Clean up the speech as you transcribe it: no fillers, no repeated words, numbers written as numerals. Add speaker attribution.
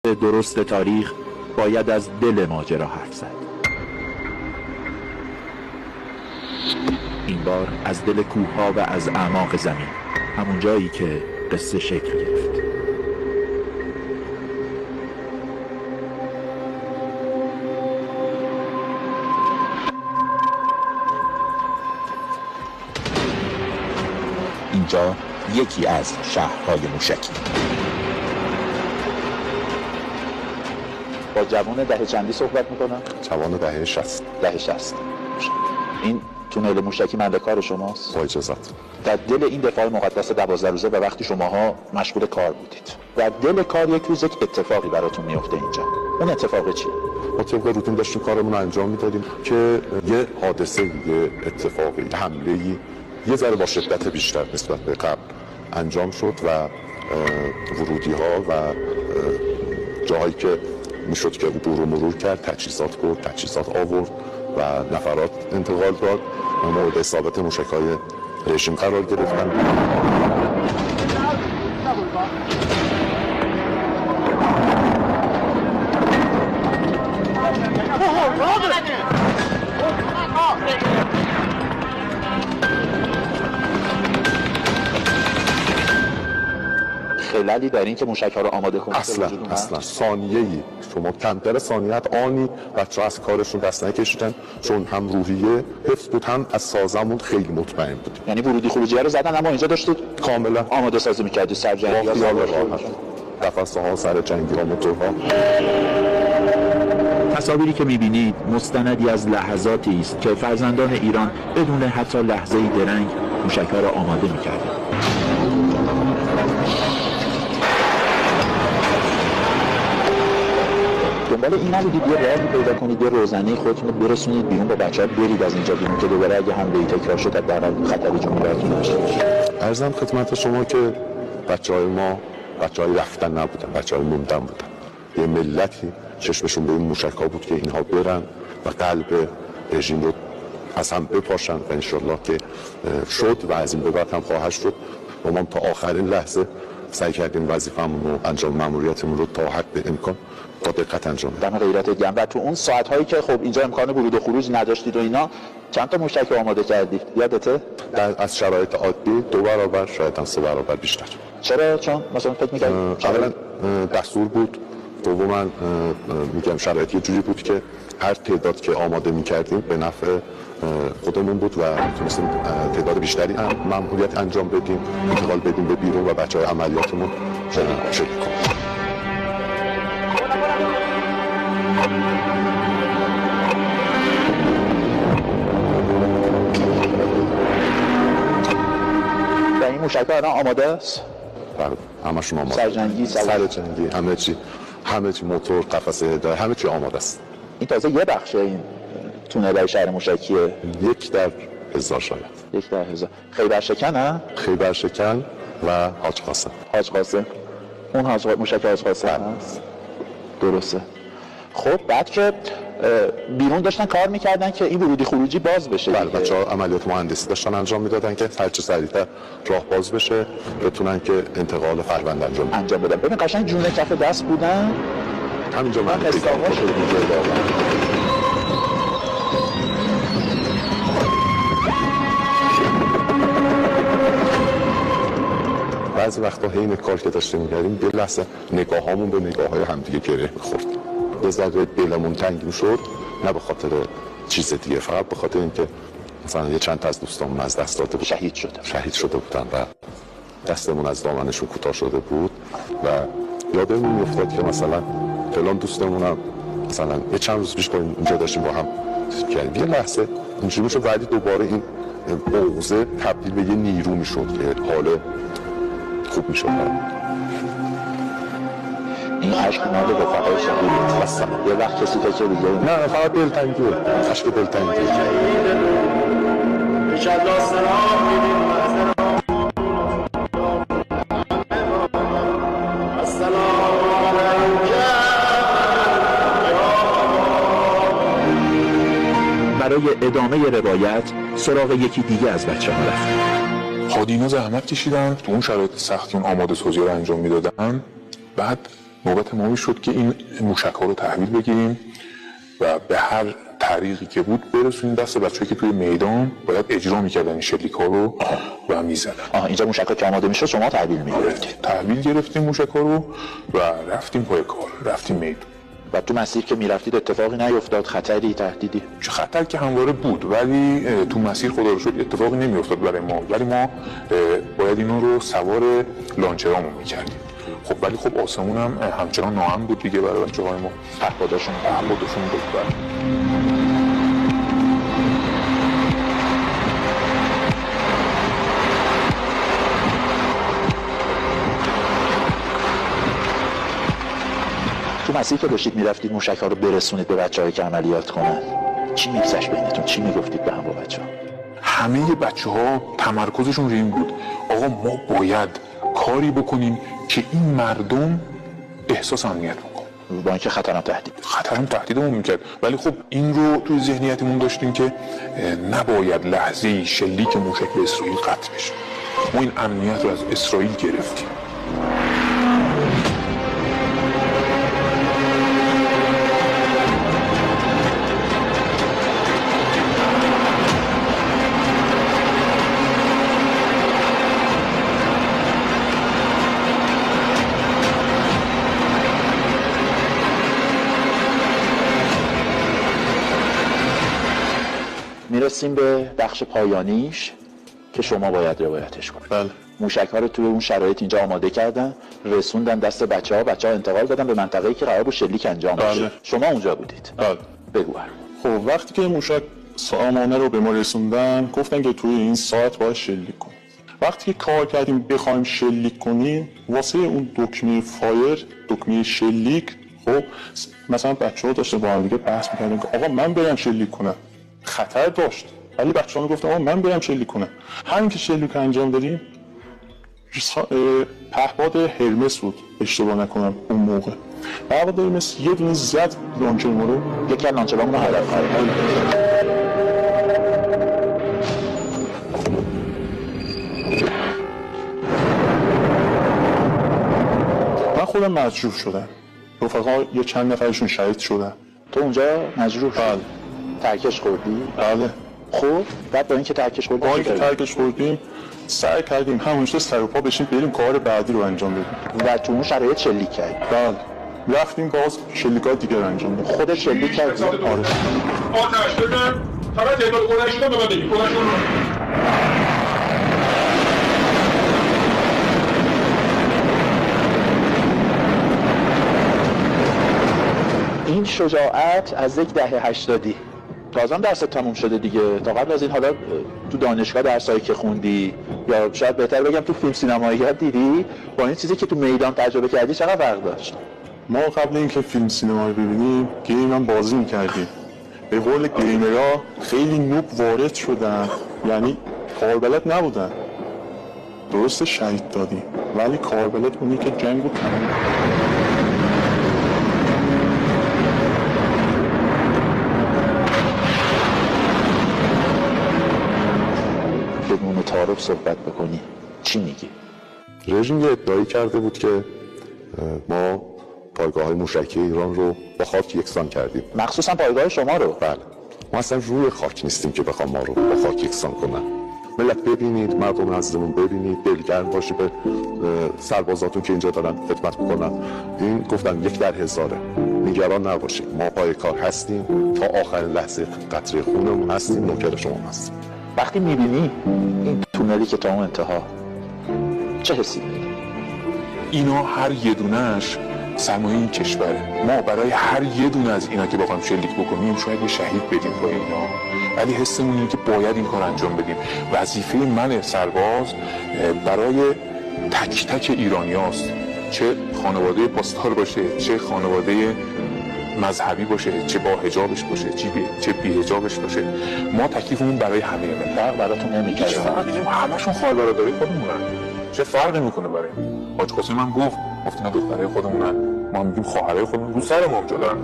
Speaker 1: درست تاریخ باید از دل ماجرا حرف زد. این بار از دل کوه‌ها و از اعماق زمین، همون جایی که قصه شکل گرفت. اینجا یکی از شهرهای موشکی. با جوان دهه چندی صحبت میکنم؟
Speaker 2: جوان دهه 60.
Speaker 1: دهه 60. این تونل موشکی محل کار شماست؟
Speaker 2: با اجازت.
Speaker 1: در دل این دفاع مقدس 12 روزه و وقتی شماها مشغول کار بودید، در دل کار یک روز یک اتفاقی براتون میفته اینجا. اون اتفاق چیه؟
Speaker 2: ما طبق روتین داشتیم کارمون رو انجام میدادیم که یه حادثه، یه اتفاقی، حمله‌ای یه ذره با شدت بیشتر نسبت به قبل انجام شد و ورودی ها و جاهایی که میشد که عبور و مرور کرد، تجهیزات برد، تجهیزات آورد و نفرات انتقال داد، مورد اصابت موشک‌های رژیم قرار گرفتن.
Speaker 1: خلالی در این که موشک‌ها رو آماده کنید؟
Speaker 2: اصلا ثانیه‌ای، شما کمتر ثانیت آنی بچه‌ها از کارشون دست نکشیدن، چون هم روحیه حفظ بود، هم از سازمون خیلی مطمئن بود.
Speaker 1: یعنی ورودی خروجی رو زدن اما اینجا داشتید
Speaker 2: کاملا
Speaker 1: آماده سازی می‌کردید، سرجنگی
Speaker 2: ها، قفسه‌ها، سرجنگی‌ها، موتورها.
Speaker 1: تصاویری که می‌بینید مستندی از لحظاتی است که فرزندان ایران بدون حتی لحظه‌ای درنگ موشک‌ها را آماده می‌کردند. دنبال این نبودید یه راهی پیدا کنید، یه روزنه خودتون رو برسونید بیرون، با بچه‌ها برید از اینجا بیرون که دوباره اگه حمله‌ای تکرار شد حداقل خطری جون براتون نشه؟
Speaker 2: عرضم خدمت شما که بچه‌های ما بچه‌های رفتن نبودن، بچه‌های موندن بودن. یه ملتی چشمشون به این موشک‌ها بود که اینها برن و قلب رژیم رو از هم بپاشن و انشالله که شد و از این به بعد هم خواهد شد. و ما تا آخرین لحظه سعی کردیم وظیفه‌مون رو انجام، مأموریتمون رو تا حد امکان با دقت انجام بدیم.
Speaker 1: دم غیرت گرم. و تو اون ساعت‌هایی که خب اینجا امکان ورود و خروج نداشتید و اینا، چند تا موشک آماده کردید؟ یادته؟
Speaker 2: از شرایط عادی 2 برابر، شاید هم 3 برابر بیشتر.
Speaker 1: چرا؟ چون مثلا فکر می‌کردید
Speaker 2: اولا دستور بود، دوما میگم شرایط یه جوری بود که هر تعداد که آماده می‌کردیم به نفع خودمون بود و میتونستیم تعداد بیشتری مأموریت انجام بدیم، انتقال بدیم به بیرون و بچه‌های عملیاتمون شروع کنیم.
Speaker 1: و این موشک‌ها الان آماده است؟
Speaker 2: همشون آماده.
Speaker 1: سرجنگی،
Speaker 2: سرجنگی، همه چی موتور، قفسه هدایت، همه چی آماده است.
Speaker 1: این تازه یه بخش این تونل شهر موشکیه.
Speaker 2: 1 در 1000 شاید.
Speaker 1: 1 در 1000. خیبرشکن ها؟
Speaker 2: خیبرشکن و حاج قاسم.
Speaker 1: حاج قاسم. اون موشک حاج قاسم هست. درسته. خب بعد که بیرون داشتن کار میکردن که این ورودی خروجی باز بشه.
Speaker 2: بله، بچه‌ها عملیات مهندسی داشتن انجام میدادن که هرچه سریعتر راه باز بشه، بتونن که انتقال فرزند انجام
Speaker 1: بدن. ببین قشنگ جون کف دست بودن.
Speaker 2: همینجا من
Speaker 1: استاقا شده دیگه.
Speaker 2: بعضی وقتا حین کار که داشتیم می‌کردیم یه لحظه نگاهامون به نگاه‌های همدیگه گره می‌خورد. یه ذره دلمون تنگ می‌شد، نه به خاطر چیز دیگه، فقط به خاطر اینکه مثلا یه چند تا از دوستامون از دست داده بود، شهید شده بودن و دستمون از دامنشون کوتاه شده بود و یادمون می‌افتاد که مثلا فلان دوستمونم مثلا یه چند روز پیش اینجا داشتیم با هم کردیم، یه لحظه اینجوری می‌شد ولی دوباره این بغضه تبدیل به یه نیرو می‌شد که حال خوب می‌شد.
Speaker 1: این عشق مال رفقای شهید هستن. یه وقت کسی فکر دیگه
Speaker 2: نه فقط دلتنگیه، عشق دلتنگیه.
Speaker 1: برای ادامه روایت سراغ یکی دیگه از بچه‌ها رفت.
Speaker 3: هادینا زحمت کشیدن تو اون شرایط سختی اون آماده سازی رو انجام میدادن. بعد نوبت ما میشد که این موشک‌ها رو تحویل بگیریم و به هر طریقی که بود برسونیم دست بچه‌ای که توی میدان باید اجرا می‌کردن این شلیک‌ها رو و می‌زدن.
Speaker 1: اینجا موشک‌ها که آماده میشه شما تحویل می‌گرفتید؟
Speaker 3: تحویل گرفتیم موشک‌ها رو و رفتیم پای کار، رفتیم میدان.
Speaker 1: و تو مسیر که میرفتید اتفاقی نیفتاد؟ خطری، تهدیدی؟
Speaker 3: خطر که همواره بود ولی تو مسیر خدا رو شکر اتفاقی نمیافتاد برای ما، ولی ما باید اینا رو سوار لانچرامون می‌کردیم. خب ولی خب آسمون هم همچنان ناامن بود دیگه برای بچه‌های ما.
Speaker 1: پهپادشون
Speaker 3: بود.
Speaker 1: تو مسیر که داشتید میرفتید موشک‌ها رو برسونید به بچه‌هایی که عملیات کنن، چی میگذشت بینتون؟ چی میگفتید به هم با بچه‌ها؟
Speaker 3: همه بچه‌ها تمرکزشون روی این بود آقا ما باید کاری بکنیم که این مردم احساس امنیت بکنن.
Speaker 1: با اینکه خطرم
Speaker 3: تهدیدمون میکرد، ولی خب این رو توی ذهنیتمون داشتیم که نباید لحظه‌ای شلیک موشک به اسرائیل قطع بشه. ما این امنیت رو از اسرائیل گرفتیم.
Speaker 1: میرسیم به بخش پایانیش که شما باید روایتش کنید.
Speaker 2: بله.
Speaker 1: موشک‌ها رو توی اون شرایط اینجا آماده کردن، رسوندن دست بچه‌ها انتقال دادن به منطقه‌ای که قرار بود شلیک انجام بشه. شما اونجا بودید.
Speaker 2: بله.
Speaker 1: بگو.
Speaker 2: خب وقتی که موشک سامانه رو به ما رسوندن گفتن که توی این ساعت باید شلیک کنیم. وقتی که کار کردیم بخوایم شلیک کنیم واسه اون دکمه فایر، دکمه شلیک، خب مثلا بچه‌ها داشتن با هم دیگه بحث می‌کردن که آقا من برم شلیک کنم. خطر داشت ولی بچه‌ها میگفتن آقا من برم شلیک کنم. همین که شلیک انجام دادیم پهپاد هرمس بود اشتباه نکنم اون موقع. پهپاد هرمس یه دونه زد لانچر ما رو،
Speaker 1: یکی از لانچرامون رو هدف کرد.
Speaker 2: من خودم مجروح شدم، رفقا یه چند نفرشون شهید شدن.
Speaker 1: تو اونجا مجروح شدی؟
Speaker 2: بله.
Speaker 1: ترکش خوردی؟
Speaker 2: بله.
Speaker 1: خب بعد با اینکه ترکش
Speaker 2: خوردیم سعی کردیم همونجا سر و پا بشیم بریم کار بعدی رو انجام بدیم
Speaker 1: و تو اون شرایط شلیک کردی؟
Speaker 2: بله. رفتیم باز شلیکات دیگر انجام بدیم.
Speaker 1: خودت شلیک کردی؟
Speaker 2: آره.
Speaker 3: آتش بزن فقط تعداد خودش رو به من بگی.
Speaker 1: این شجاعت از یک دهه 80 تازه درست تموم شده دیگه. تا قبل از این حالا تو دانشگاه درسایی که خوندی یا شاید بهتر بگم تو فیلم سینمایی دیدی با این چیزی که تو میدان تجربه کردی چقدر فرق داشت؟
Speaker 2: ما قبل اینکه فیلم سینما رو ببینیم گیم هم بازی می‌کردیم. به قول گیمرها خیلی نوب وارد شدن، یعنی کاربلد نبودن. درست شهید دادیم ولی کاربلد اونی که جنگو تمام
Speaker 1: بدون تعارف صحبت بکنی چی میگی؟
Speaker 2: رژیم یه ادعایی کرده بود که ما پایگاه‌های موشکی ایران رو با خاک یکسان کردیم.
Speaker 1: مخصوصا پایگاه شما رو؟
Speaker 2: بله. ما اصلا روی خاک نیستیم که بخوام ما رو با خاک یکسان کنن. ملت ببینید، مردم عزیزمون ببینید، دلگرم باشید به سربازاتون که اینجا دارن خدمت میکنن. این گفتن 1 در 1000. نگران نباشید، ما پای کار هستیم تا آخرین لحظه قطره خونمون هستیم، نوکر شما هستیم.
Speaker 1: وقتی میبینی این تونلی که تا اون انتها چه حسی می‌کنی؟
Speaker 3: اینا هر یه دونه‌اش سرمایه این کشوره. ما برای هر یه دونه از اینا که بخوایم شلیک بکنیم شاید یه شهید بدیم با اینا، ولی حسمون اینه که باید این کار انجام بدیم. وظیفه من سرباز برای تک تک ایرانیاست، چه خانواده پاسدار باشه، چه خانواده مذهبی باشه، چه با حجابش باشه، چه بی حجابش باشه. ما تکلیفمون برای همه ملت.
Speaker 1: فرق براتون نمی‌کنه.
Speaker 3: همشون خواهر برادری خودمونن. چه فرقی میکنه برای حاج قاسم هم گفت اینا دخترای خودمونن، ما میگیم خواهرای خودمون رو سر ما جا دارن.